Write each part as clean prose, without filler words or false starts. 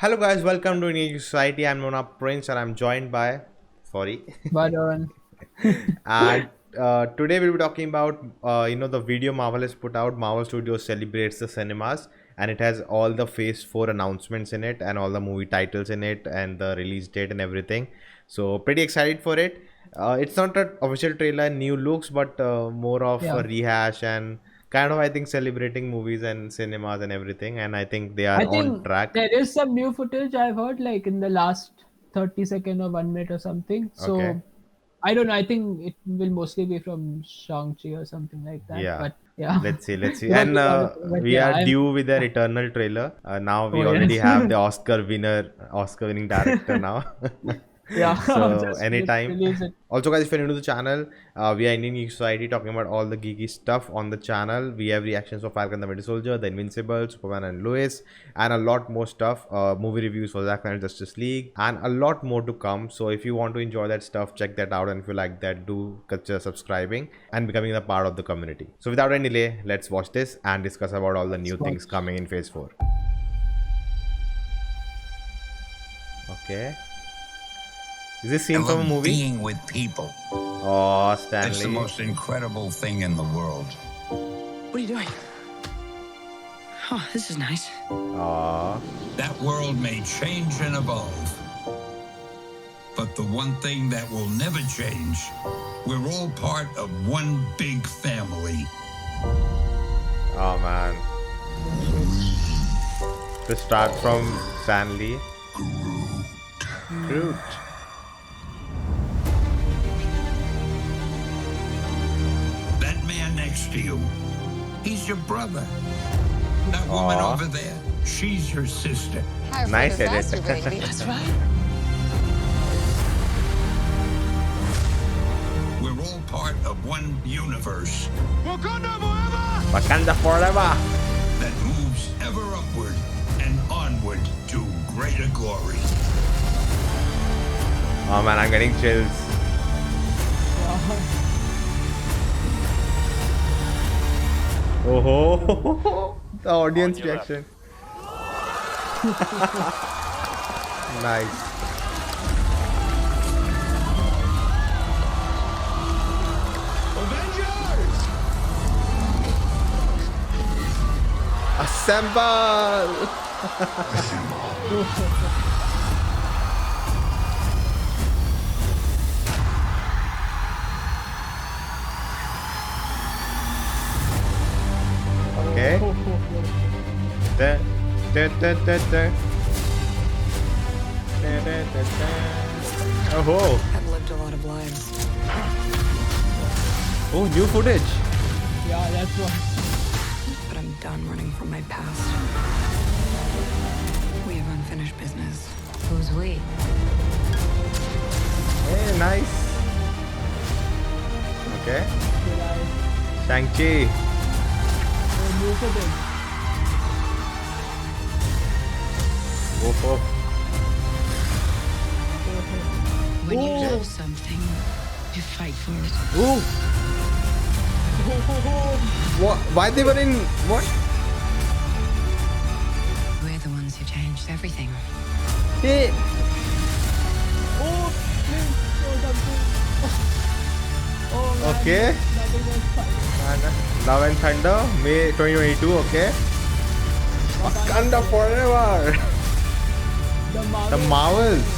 Hello guys, welcome to New Society. I'm Nona Prince and I'm joined by Varun. and today we'll be talking about the video Marvel has put out. Marvel Studios celebrates the cinemas and it has all the Phase 4 announcements in it and all the movie titles in it and the release date and everything. So pretty excited for it. It's not an official trailer, new looks, but more of a Yeah, rehash and kind of I think celebrating movies and cinemas and everything. And I think they I are on think track. there is some new footage I've heard, like in the last 30 second or 1 minute or something. Okay. So I don't know. I think it will mostly be from Shang-Chi or something like that. Yeah. But yeah, Let's see. because And we haven't. But we yeah, are I'm. due with their Yeah. Eternal trailer. Now Oh we already yes. have the Oscar winning director now. Yeah, So just anytime. release it. Also, guys, if you're new to the channel, we are Indian Geek Society talking about all the geeky stuff on the channel. We have reactions of Falcon and the Winter Soldier, The Invincible, Superman and Lois, and a lot more stuff. Movie reviews for Zack Snyder's Justice League, and a lot more to come. So if you want to enjoy that stuff, check that out. And if you like that, do consider subscribing and becoming a part of the community. So without any delay, let's watch this and discuss about all the new Let's things watch. coming in Phase 4. Okay. Is this I scene from a love movie? being with people. Oh, It's the Stanley. most incredible thing in the world. What are you doing? Oh, this is nice. Aw. That world may change and evolve. But the one thing that will never change, we're all part of one big family. Oh man. Let's start from Stanley. Groot. That man next to you, he's your brother. That woman Aw. over there, she's your sister. Nice edit. That's right. We're all part of one universe Wakanda forever. that moves ever upward and onward to greater glory. Oh man, I'm getting chills. Oh ho. The audience reaction. Nice. Assemble! Okay. Da, da, da, da, da. Da, da, da, da. Oh ho. I've lived a lot of lives. Oh, new footage. Yeah, that's what. But I'm done running from my past. We have unfinished business. Who's we? Hey, nice. Okay. Shang-Chi. New footage. Woof woof. When you love something, you fight for it. Ooh. What? Why they were in what? We're the ones who changed everything. Hey. Oh, please, oh, something. Oh, man, Okay. nothing was fine. Love and Thunder, May 2022. Okay. Wakanda forever. The The Marvel. Marvels.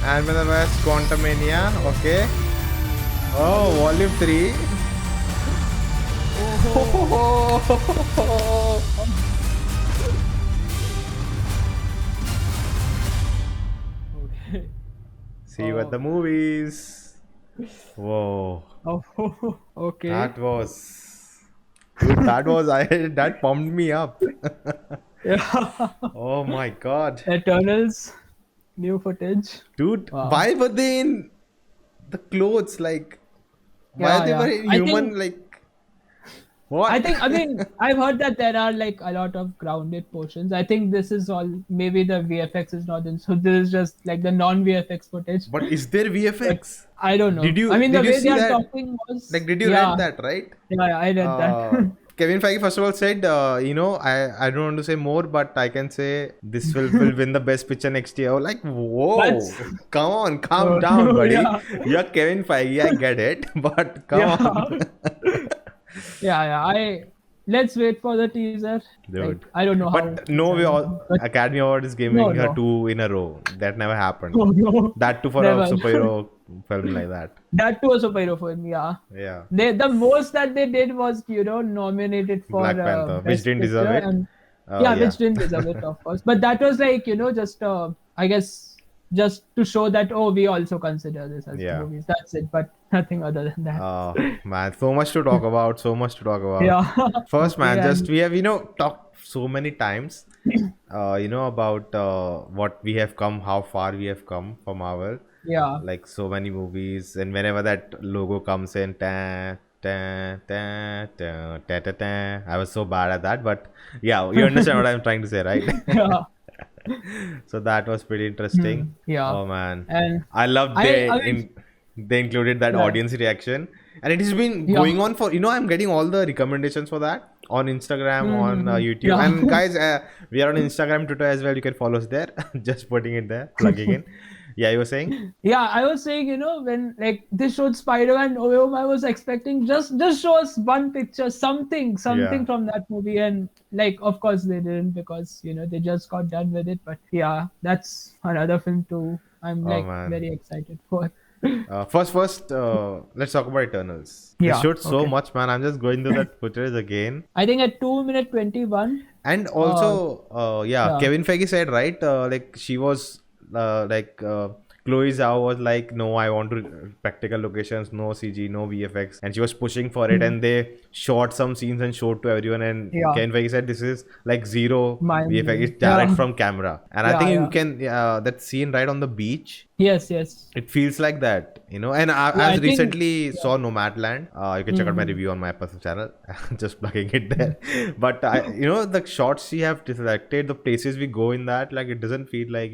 Antman the Wasp, Quantummania. Okay. Oh, Volume 3. Okay. See you at the movies. Whoa. Oh, okay. That was. Dude, that was. That pumped me up. Yeah. Oh my god. Eternals, new footage. Dude, Wow. why were they in the clothes? Like, why Yeah, they were yeah. in I human? think Like, what? I mean, I've heard that there are like a lot of grounded portions. I think this is all, maybe the VFX is not in, so this is just like the non-VFX footage. But is there But VFX? I don't know. Did you I mean, the did you way they see are that? talking was, Like, did you yeah, read that, right? yeah, I read that. Kevin Feige first of all said, I don't want to say more, but I can say this will win the best picture next year. Like, whoa, That's come on, calm down, buddy. yeah, You're Kevin Feige, I get it, but come yeah, on, yeah. Let's wait for the teaser. Like, dude. I don't know how But no, we excited I am, all but Academy Award is no, giving her no, 2 in a row. That never happened. no, no, That too for a never. superhero film like that. That too a superhero film, yeah. Yeah. The most that they did was nominated for Black Panther, which best didn't picture, deserve it. and Yeah. which didn't deserve it, of course. But that was like just I guess just to show that we also consider this as Yeah. movies. That's it, but nothing other than that. Man, so much to talk about. So much to talk about. Yeah. First, man, Okay, just we have talked so many times, about what we have come, how far we have come for Marvel. yeah. Like so many movies, and whenever that logo comes in, ta ta ta ta ta ta ta. I was so bad at that, but yeah, you understand what I'm trying to say, right? Yeah. So that was pretty interesting. Yeah. Oh man, And I loved they included that Yeah. audience reaction, and it has been Yeah. going on for I'm getting all the recommendations for that on Instagram, on YouTube, Yeah. and guys, we are on Instagram, Twitter as well. You can follow us there. Just putting it there, plugging in. Yeah, you were saying? yeah, I was saying, when like they showed Spider-Man No Way Home, I was expecting just show us one picture, something Yeah. from that movie, and like of course they didn't because they just got done with it. But yeah, that's another film too. I'm Oh man. very excited for. First, let's talk about Eternals. They Yeah, showed so okay. much, man. I'm just going through that footage again. I think at 2 minute 21. And also, yeah. Kevin Feige said, right? Like she was, Chloe Zhao was like, no, I want to practical locations, no CG, no VFX, and she was pushing for it. And they shot some scenes and showed to everyone. And Yeah. Kevin Feige said, this is like zero Mind VFX, blowing. it's direct Yeah. from camera. And I Yeah, think you yeah. can, that scene right on the beach. Yes. It feels like that, And I I think- recently saw Nomadland. You can check out my review on my personal channel. Just plugging it there. But the shots we have selected, the places we go in that, like it doesn't feel like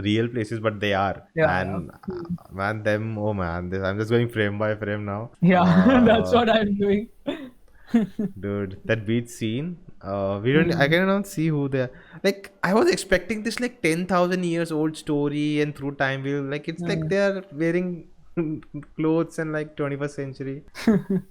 real places, but they are. Yeah, And man, them. Oh man, I'm just going frame by frame now. Yeah, that's what I'm doing. Dude, that beach scene. We don't. I cannot see who they are. Like I was expecting this like 10,000 years old story, and through time we'll like it's like they're wearing clothes in like 21st century.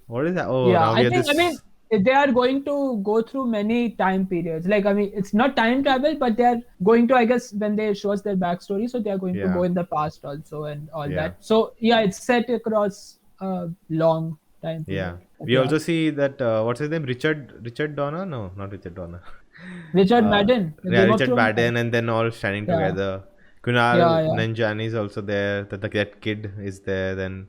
What is that? Oh, Yeah, now we I have think. this. I mean, they are going to go through many time periods. Like, I mean, it's not time travel, but they are going to, I guess, when they show us their backstory, so they are going to Yeah. go in the past also and all Yeah. that. So yeah, it's set across a long time period. Yeah. But We also see that what's his name? Richard Donner? No, not Richard Donner. Richard Madden. the Yeah, Game of Richard Thrones Madden, and then all standing Yeah. together. Kunal Yeah, yeah. Nanjiani is also there. That kid is there. Then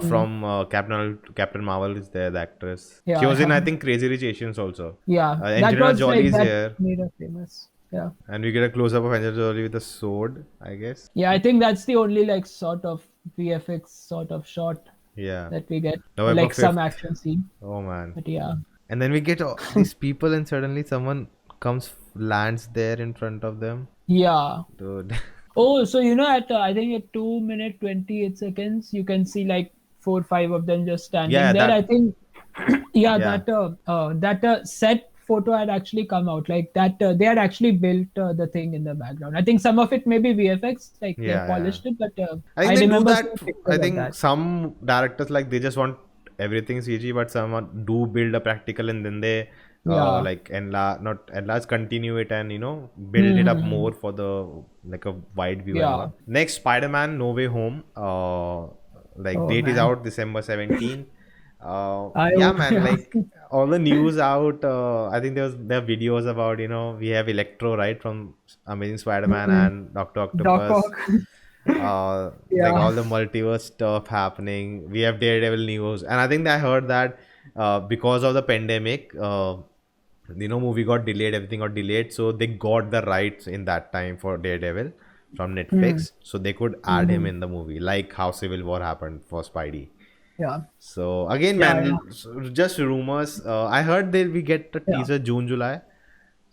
from Captain Marvel is there. The actress. Yeah, She was in yeah. I think Crazy Rich Asians also. Yeah, Angelina Jolie is that here, made her famous. Yeah. and we get a close up of Angelina Jolie with a sword, I guess. Yeah, I think that's the only like sort of VFX sort of shot Yeah. that we get. November Like some 5th. action scene. Oh man. But yeah. And then we get all these people, and suddenly someone lands there in front of them. Yeah. Dude. Oh, so at I think at 2 minute 28 seconds, you can see like 4 or 5 of them just standing Yeah, there. that- I think, yeah, Yeah. that set photo had actually come out. Like that, they had actually built the thing in the background. I think some of it may be VFX, like they Yeah, polished it, but I think they do remember that. seeing pictures I of think that. some directors like they just want everything CG, but some do build a practical and then they Yeah. like not enlarge, continue it, and build it up more for the like a wide view. Yeah. And all. Next, Spider-Man No Way Home. Like Oh, date is man. out December 17th. I Yeah, hope- man. Like all the news out. I think there are videos about we have Electro, right, from Amazing Spider-Man and Doctor Octopus. Doc Ock. Like Yeah. all the multiverse stuff happening. We have Daredevil news, and I think I heard that because of the pandemic, movie got delayed, everything got delayed, so they got the rights in that time for Daredevil from Netflix, so they could add him in the movie, like how Civil War happened for Spidey. Yeah. So again, Yeah, man, just rumors. I heard we get the teaser June, July.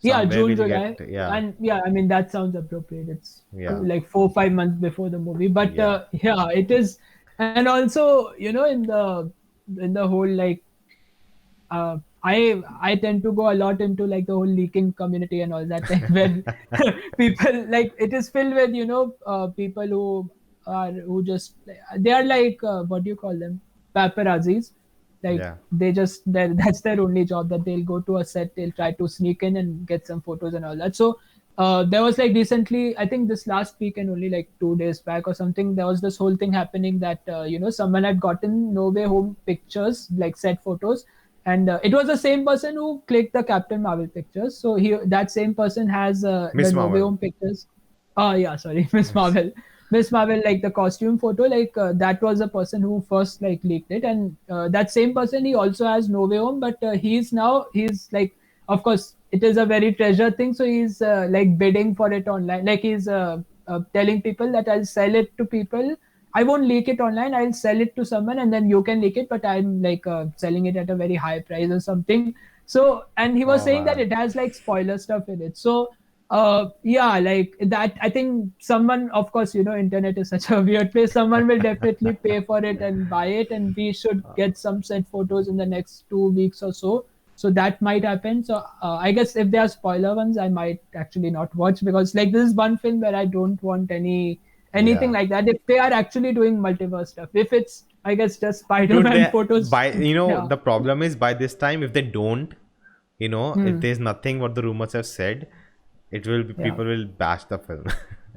Yeah, Somewhere June, we'll July. get- yeah. And yeah, I mean, that sounds appropriate. It's Yeah. like 4 or 5 months before the movie. But Yeah. yeah, it is. And also, in the whole like I tend to go a lot into like the whole leaking community and all that, like when people like it is filled with people who just they are like what do you call them, paparazzis, like Yeah. they just that's their only job, that they'll go to a set, they'll try to sneak in and get some photos and all that. So there was like recently, I think this last week and only like 2 days back or something, there was this whole thing happening that someone had gotten No Way Home pictures, like set photos, and it was the same person who clicked the Captain Marvel pictures. So that same person has Miss the No Way Marvel. Home pictures. Oh yeah, sorry, Miss Marvel. Miss Marvel, like the costume photo, like that was the person who first like leaked it, and that same person, he also has No Way Home, but he's like, of course, it is a very treasure thing, so he's like bidding for it online, like he's telling people that I'll sell it to people. I won't leak it online. I'll sell it to someone, and then you can leak it. But I'm like selling it at a very high price or something. So, and he was Oh saying that man. it has like spoiler stuff in it. So, yeah, like that. I think someone, of course, internet is such a weird place. Someone will definitely pay for it and buy it, and we should get some set photos in the next 2 weeks or so. So that might happen. So I guess if there are spoiler ones, I might actually not watch, because like this is one film where I don't want anything Yeah. like that, if they are actually doing multiverse stuff. If it's, I guess, just Dude, Spider-Man they photos, by yeah. the problem is by this time if they don't, if there's nothing what the rumors have said, it will be Yeah. people will bash the film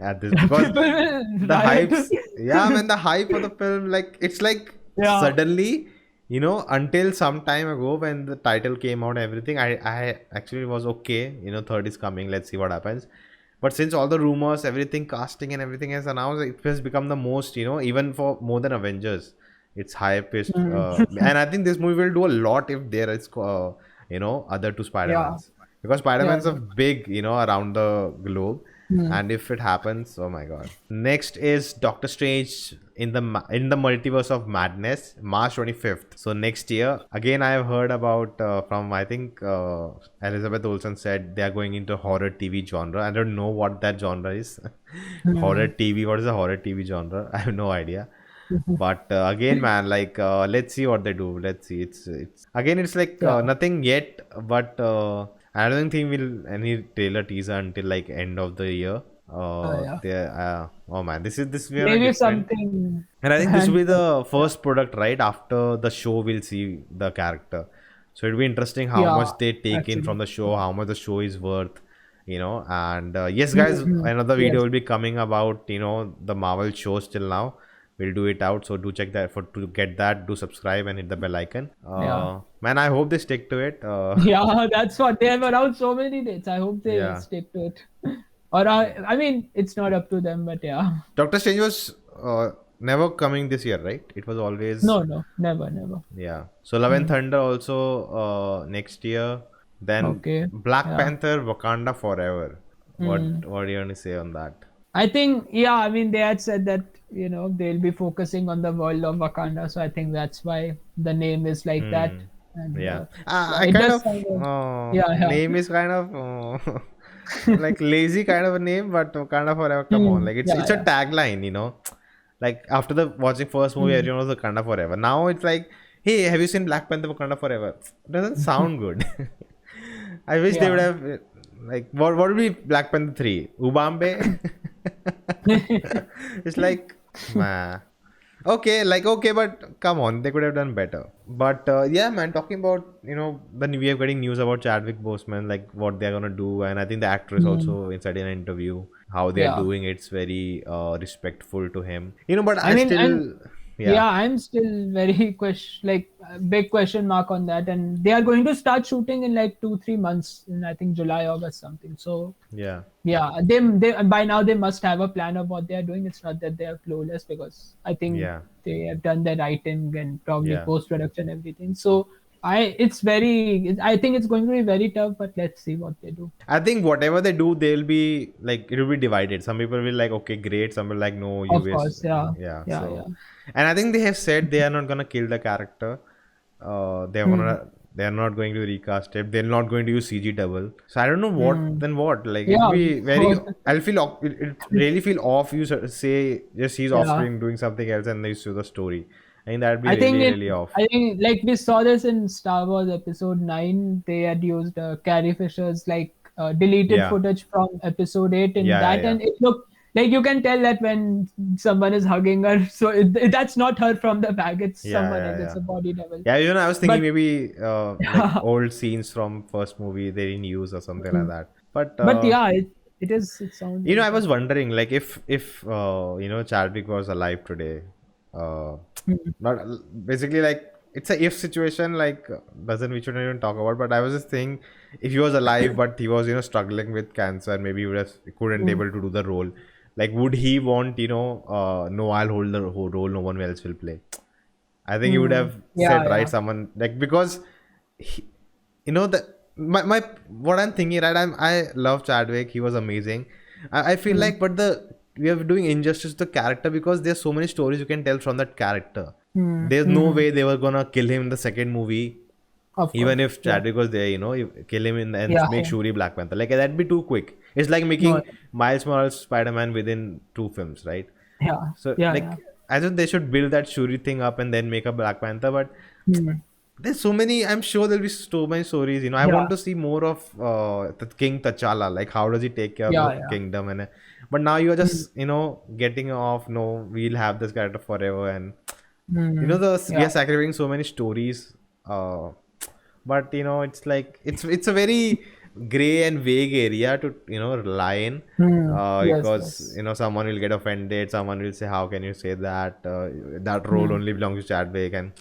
at this because People will the riot. hypes. Yeah, man, the hype of the film, like it's like Yeah. suddenly, until some time ago when the title came out, everything I actually was okay. Third is coming. Let's see what happens. But since all the rumors, everything, casting and everything has announced, it has become the most, even for more than Avengers, it's hypest. And I think this movie will do a lot if there is, other two Yeah. Spider-Mans. Because Yeah. Spider-Mans are Yeah. big, around the globe. Hmm. And if it happens, oh my god. Next is Doctor Strange in the Multiverse of Madness, March 25th. So next year. Again, I have heard about from, I think, Elizabeth Olsen said they are going into horror TV genre. I don't know what that genre is. Horror TV. What is a horror TV genre? I have no idea. But again, man, like let's see what they do. Let's see. It's again, it's like Yeah. nothing yet, but I don't think we'll any trailer teaser until like end of the year. Yeah. Oh man, this we are Maybe different, something. and I think this will be And the first product right after the show. We'll see the character, so it'll be interesting how yeah, much they take in actually. from the show, how much the show is worth. And yes, guys, another video Yes. will be coming about the Marvel shows till now. We'll do it out, so do check that to get that. Do subscribe and hit the bell icon. Yeah. Man, I hope they stick to it. Yeah, that's what they have announced so many dates. I hope they Yeah. stick to it. Or I mean, it's not up to them, but yeah. Doctor Strange was never coming this year, right? It was always No, never, never. yeah. So Love and Thunder also next year. Then Okay. Black Yeah. Panther, Wakanda Forever. What do you want to say on that? I think, yeah, I mean, they had said that, they'll be focusing on the world of Wakanda. So I think that's why the name is like that. And Yeah. yeah, I it kind does of sound yeah. name is kind of like lazy kind of a name, but Wakanda Forever. Come on, like it's Yeah, a tagline. Like after the watching first movie, everyone was Wakanda Forever. Now it's like, hey, have you seen Black Panther Wakanda Forever? Doesn't sound good. I wish they would Yeah. have like what would be Black Panther 3? Ubambe? It's like okay, but come on, they could have done better. But yeah, man, talking about when we are getting news about Chadwick Boseman, like what they're gonna do, and I think the actress also inside in an interview how they are Yeah. doing it's very respectful to him. But I I mean, still and yeah, I'm still very big question mark on that. And they are going to start shooting in like 2-3 months, in I think July, August, something. So yeah. yeah, they by now they must have a plan of what they are doing. It's not that they are clueless, because I think Yeah. they have done the writing and probably Yeah. post production, everything. So I think it's going to be very tough, but let's see what they do. I think whatever they do, they'll be like it will be divided. Some people will like, okay, great. Some will like, no, you Of waste. course, yeah, Yeah. yeah, So, yeah. and I think they have said they are not gonna kill the character. They are not going to recast it. They're not going to use CG double. So I don't know what. Like it'll Yeah, be very. I'll feel. It really feel off. You say just he's yeah, offspring doing something else, and they show the story. think that'd be I think really, it. really off. I think like we saw this in Star Wars Episode 9. They had used Carrie Fisher's like deleted Yeah, footage from Episode 8 in yeah, that, yeah, and it looked like you can tell that when someone is hugging her, so that's not her from the bag. It's yeah, someone yeah, else. It's yeah. a body double. Yeah, I was thinking But maybe like old scenes from first movie they didn't use or something like that. But but yeah, it is. It sounds I like was that. wondering, like, if Chadwick was alive today, uh, Hmm. not basically like it's a if situation, like doesn't we shouldn't even talk about. But I was just thinking, if he was alive, but he was struggling with cancer, maybe he couldn't Hmm. able to do the role. Like, would he want no, I'll hold the whole role, no one else will play. I think he would have Yeah, said right yeah. someone like because he, the my what I'm thinking, right, I love Chadwick, he was amazing. I feel Hmm. like but the we are doing injustice to the character because there's so many stories you can tell from that character. Hmm. There's no Hmm. way they were gonna kill him in the second movie, Of even course. if Yeah. Chadwick was there, you kill him and Yeah. make Yeah. Shuri Black Panther. Like that'd be too quick. It's like No. making Miles Morales Spider-Man within 2 films, right? Yeah. So Yeah. Yeah. like I think they should build that Shuri thing up and then make a Black Panther, but Hmm. there's so many. I'm sure there'll be so many stories. I Yeah. want to see more of the King T'Challa. Like, how does he take care of the Yeah. Yeah. kingdom? But now you're Hmm. just getting off. No, we'll have this character forever, and Hmm. we Yeah. are sacrificing so many stories. But it's like it's a very gray and vague area to rely in. Hmm. Yes. Because Yes. someone will get offended, someone will say, how can you say that, that role Hmm. only belongs to Chadwick, and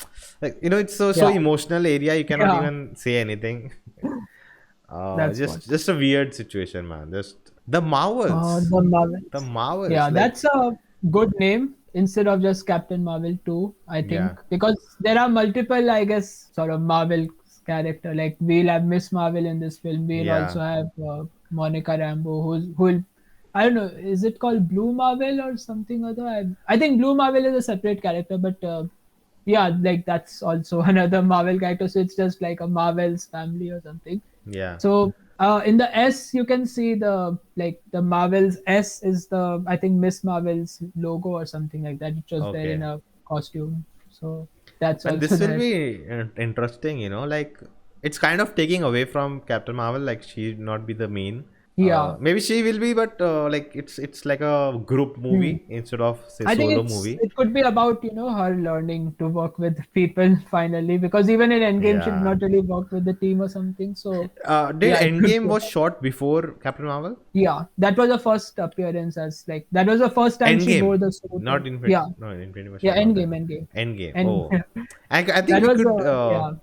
like it's so Yeah. emotional area, you cannot Yeah. even say anything. That's what. Just a weird situation, man. Just the Marvels. The The Marvels. Marvels, Yeah, like, that's a good name instead of just Captain Marvel 2, I yeah, think. Because there are multiple, I guess, sort of Marvel character. Like we'll have Miss Marvel in this film. We'll yeah, also have Monica Rambeau, who'll I don't know, is it called Blue Marvel or something other? I think Blue Marvel is a separate character, but yeah, like that's also another Marvel character. So it's just like a Marvel's family or something. yeah. So in the S, you can see the Marvel's S is the I think Miss Marvel's logo or something like that. It was there in Okay. a costume. So that's And also this will there. be interesting, like it's kind of taking away from Captain Marvel, like she not be the main. Yeah. Maybe she will be, but like it's like a group Hmm. movie instead of say I think solo movie. it could be about her learning to work with people finally, because even in Endgame she did Yeah. not really work with the team or something. So Did yeah, it could Endgame be was about. shot before Captain Marvel? Yeah, that was the first appearance as like that was the first time she wore Endgame, the suit. not Infinity. Yeah, No, Infinity was yeah, shot not Endgame, then. Endgame, Endgame. and Oh, I think that we was could. yeah,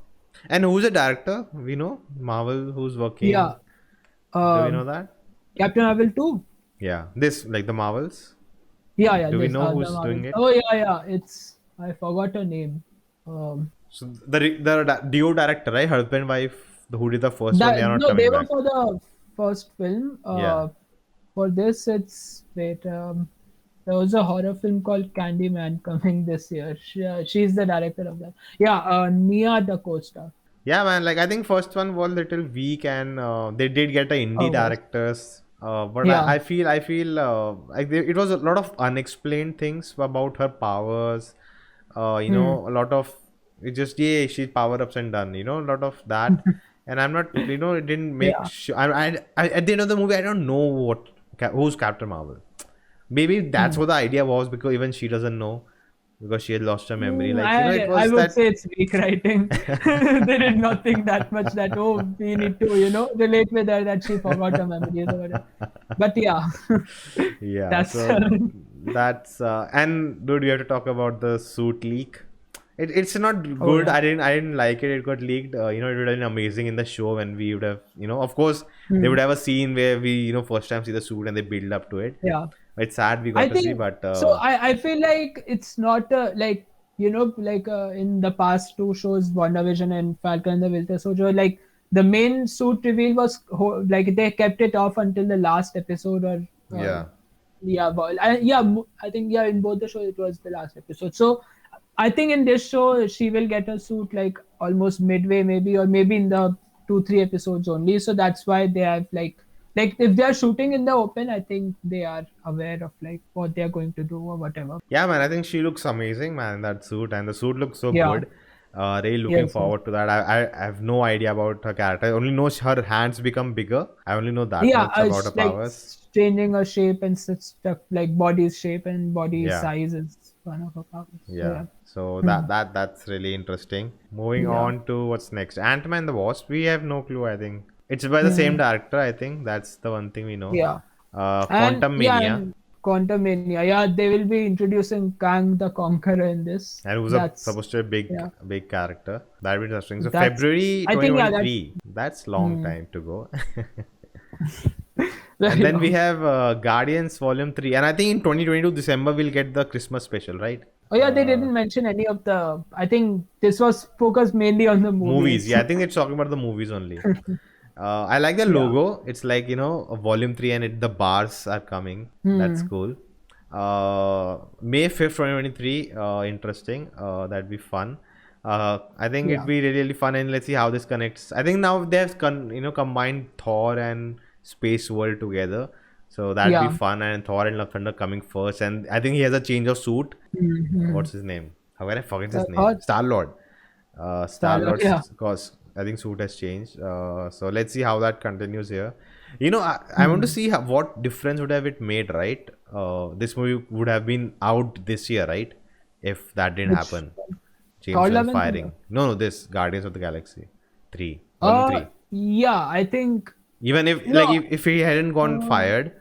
And who's the director? We know Marvel who's working. yeah. Do we know Um, that? Captain Marvel 2. Yeah, this like the Marvels. Yeah, yeah, Do we this know the who's Marvel. doing it? Oh yeah, yeah. It's I forgot her name. Um, So the duo director, right? Husband and wife, who did the first one, they that are not no, they coming were back. for the first film. Yeah. For this, it's wait. There was a horror film called Candyman coming this year. She's the director of that. Yeah, Nia Da Costa. Yeah, man. Like I think first one was little weak, and they did get a indie Oh, directors. But yeah. I feel like it was a lot of unexplained things about her powers. Hmm. A lot of it just yeah, she power ups and done. A lot of that. And I'm not, it didn't make Yeah. sure. I at the end of the movie, I don't know who's Captain Marvel. Maybe that's Hmm. what the idea was because even she doesn't know because she had lost her memory. Like it I was would that. say it's weak writing. They did not think that much that we need to relate with her that she forgot her memories or whatever. But yeah, Yeah, that's so that's and dude, we have to talk about the suit leak. It's not oh good. yeah. I didn't like it. It got leaked. It would have been amazing in the show when we would have, of course, they Hmm. would have a scene where we, first time see the suit and they build up to it. Yeah. It's sad we I got to see, think but so. I feel like it's not like like in the past two shows, WandaVision and Falcon and the Winter Soldier, like the main suit reveal was like they kept it off until the last episode or yeah, yeah, but I think yeah in both the shows it was the last episode. So I think in this show she will get a suit like almost midway maybe or maybe in the 2-3 episodes only. So that's why they have like like if they are shooting in the open, I think they are aware of like what they are going to do or whatever. Yeah, man, I think she looks amazing, man, in that suit, and the suit looks so Yeah. good. Really looking Yes. Yes. forward to that. I have no idea about her character. I only know her hands become bigger. I only know that Yeah, much about her it's like powers. changing her shape and such stuff, like body's shape and body Yeah, size is one of her powers. So yeah. yeah. So Hmm. that's really interesting. Moving Yeah. on to what's next. Antman and the Wasp. We have no clue. I think it's by the same Hmm. director. I think that's the one thing we know. Yeah. And yeah, Quantummania. and Quantummania. Yeah, they will be introducing Kang the Conqueror in this. And who's a That's supposed to be a yeah. big character. That'll be interesting. So That's February I think yeah that 2023. That's long hmm, time to go. And very then we long. have Guardians Volume 3. And I think in 2022 December we'll get the Christmas special, right? Oh yeah, they didn't mention any of the. I think this was focused mainly on the Movies. movies. Yeah, I think it's talking about the movies only. I like the Yeah. logo. It's like, a volume 3 and the bars are coming. That's Hmm. cool. May 5th, 2023. Interesting. That'd be fun. I think it'd Yeah. be really, really fun, and let's see how this connects. I think now they've combined Thor and Space World together. So that'd be Yeah. fun, and Thor and Love Thunder coming first. And I think he has a change of suit. Hmm. What's his name? How can I forget his name? Or Star Lord. Star Star-Lord. Yeah. Lord's cause I think suit has changed. So let's see how that continues here. I want to Hmm. see what difference would have it made, right? This movie would have been out this year, right? If that didn't Which happen. James Thor Gunn Love and firing. Thunder. No, this Guardians of the Galaxy 3, Volume 3. Yeah, I think Even if like no. if he hadn't gone Uh, fired,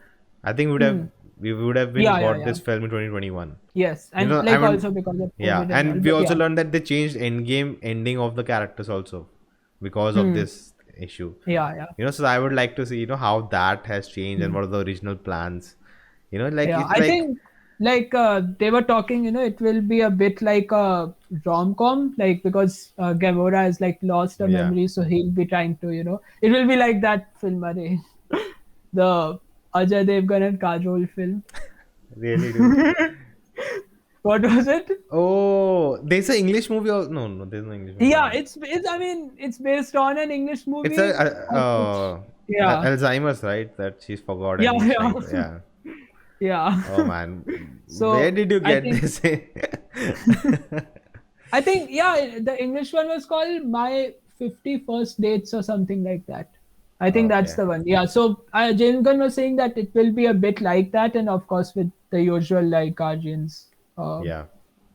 I think hmm. we would have been Yeah, yeah, got yeah. this film in 2021. Yes, You and know, I like mean, also because of yeah, COVID and all, and we but also yeah. learned that they changed endgame ending of the characters also because of Hmm. this issue. Yeah, yeah. So I would like to see, how that has changed and Hmm. what are the original plans. Like Yeah, it I like think like they were talking, it will be a bit like a rom-com, like because Gamora has like lost her yeah, memory, so he'll be trying to, it will be like that film, Arey. The Ajay Devgan and Kajol film. really do. What was it? Oh, there's an English movie. No, there's no English movie. Yeah, it's I mean it's based on an English It's a movie. It's yeah, Alzheimer's, right? That she's forgot yeah, and he's yeah, trying to, yeah. yeah. Oh man, where So did you I get think this? I think yeah, the English one was called My 51st Dates or something like that. I think that's Okay. the one. Yeah. So James Gunn was saying that it will be a bit like that, and of course with the usual like Guardians Yeah.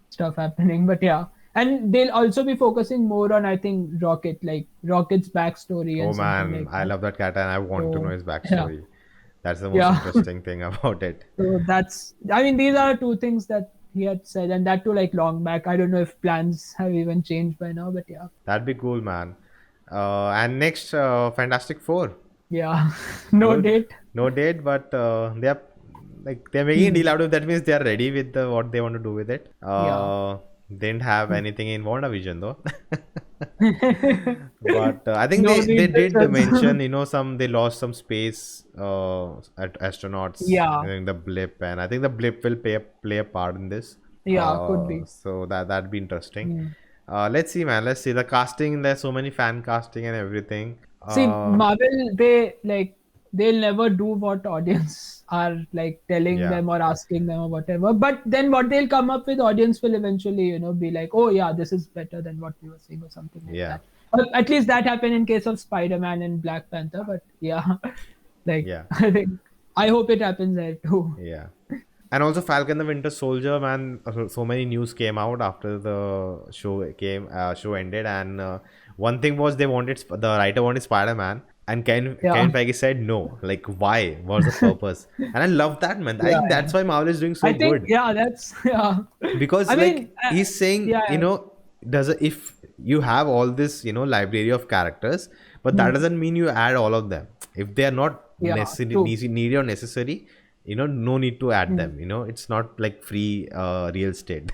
stuff happening. But yeah, and they'll also be focusing more on I think Rocket, like Rocket's backstory Oh and something man, like I that. love that cat and I want to know So his yeah, backstory. That's the most yeah. interesting thing about it. So that's, I mean, these are two things that he had said, and that too like long back. I don't know if plans have even changed by now, but yeah, That'd be cool, man. And next, Fantastic Four. yeah, no No, date. no date, but they're making a Hmm. deal out of that means they're ready with what they want to do with it. Yeah. Didn't have anything in WandaVision though. But I think No they did repercussions. mention, they lost some space astronauts Yeah, during the blip, and I think the blip will play a part in this. yeah, could be. So that'd be interesting. Hmm. Let's see, man. Let's see the casting. There's so many fan casting and everything. See, Marvel, they'll never do what audience are like telling Yeah, them or asking them or whatever. But then what they'll come up with, audience will eventually, be like, oh yeah, this is better than what we were seeing or something like yeah, that. Or at least that happened in case of Spider-Man and Black Panther. But yeah, like yeah, I hope it happens there too. yeah. And also Falcon the Winter Soldier, man. So many news came out after the show ended, and one thing was the writer wanted Spider-Man, and Kevin Yeah, Feige said no. Like, why? What's the purpose? And I love that, man. I yeah, think yeah. that's why Marvel is doing so I think good, yeah, that's yeah. because I like mean, he's saying, yeah, yeah. if you have all this, library of characters, but that Hmm. doesn't mean you add all of them. If they are not Yeah, true. needed or necessary, no need to add Hmm. them. It's not like free real estate.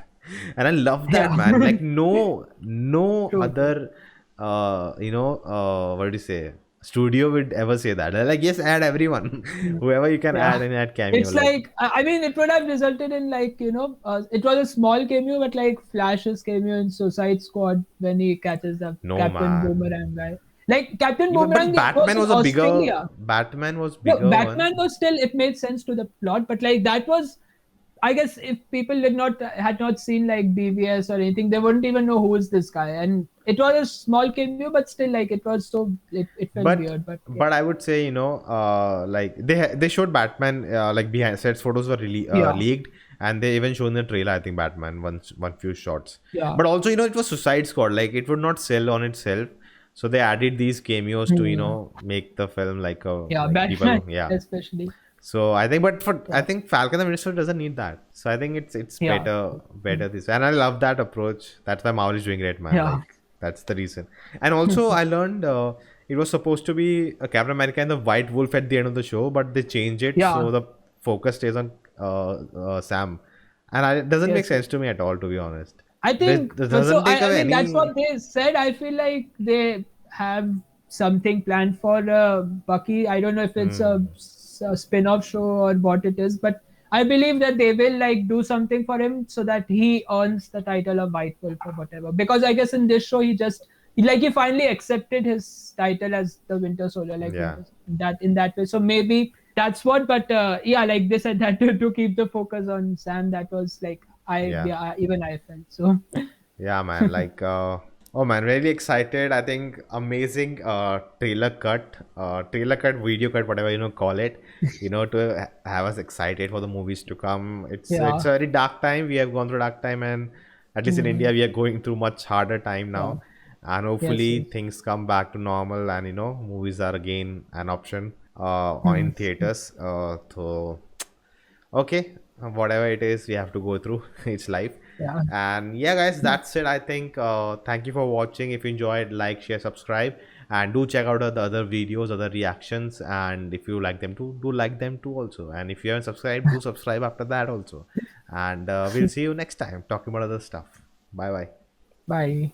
And I love that, Yeah, man. Like no true, true. other what do you say, studio would ever say that. They're like, yes, add everyone. Hmm. Whoever you can Yeah. add, and add cameo, It's like, like I mean, it would have resulted in like it was a small cameo, but like Flash's cameo in Suicide Squad when he catches the no, Captain man. Boomerang guy. Like Captain Even but Boomerang was Batman in was a bigger. Australia. Batman was No, bigger one. Batman was still, it made sense to the plot, but like that was, I guess if people had not seen like BVS or anything, they wouldn't even know who is this guy. And it was a small cameo, but still like it was so it felt But weird. But yeah, but I would say, like they showed Batman like behind sets photos were really yeah, leaked, and they even shown the trailer. I think Batman one few shots. yeah. But also, it was Suicide Squad. Like it would not sell on itself, so they added these cameos to Hmm. make the film Yeah, like Batman people, yeah. especially. So I think, but for I Yeah, think Falcon and Winter doesn't need that. So I think it's yeah, better this, and I love that approach. That's why Marvel is doing great, man. yeah. Like that's the reason. And also I learned it was supposed to be a Captain America and the White Wolf at the end of the show, but they changed it Yeah. so the focus stays on Sam, and it doesn't make Yes. sense to me at all, to be honest. I think This so. doesn't take I away mean, that's any. what they said. I feel like they have something planned for Bucky. I don't know if it's Hmm. a spin-off show or what it is, but I believe that they will like do something for him so that he earns the title of White Wolf or whatever. Because I guess in this show he finally accepted his title as the Winter Soldier, like Yeah. that in that way. So maybe that's what. But yeah, like they said that to keep the focus on Sam. That was like Yeah. even I felt so. Yeah, man. Like, oh man, really excited. I think amazing trailer cut, video cut, whatever call it. To have us excited for the movies to come. Yeah. It's a very dark time. We have gone through dark time, and at least in Hmm. India, we are going through much harder time Yeah. now. And Yes. hopefully Yes. things come back to normal, and movies are again an option Hmm. in theaters. So okay, whatever it is, we have to go through. It's life. Yeah. And yeah, guys, that's it. I think thank you for watching. If you enjoyed, like, share, subscribe, and do check out the other videos, other reactions. And if you like them too, do like them too also. And if you haven't subscribed, do subscribe after that also. And we'll see you next time talking about other stuff. Bye bye. Bye.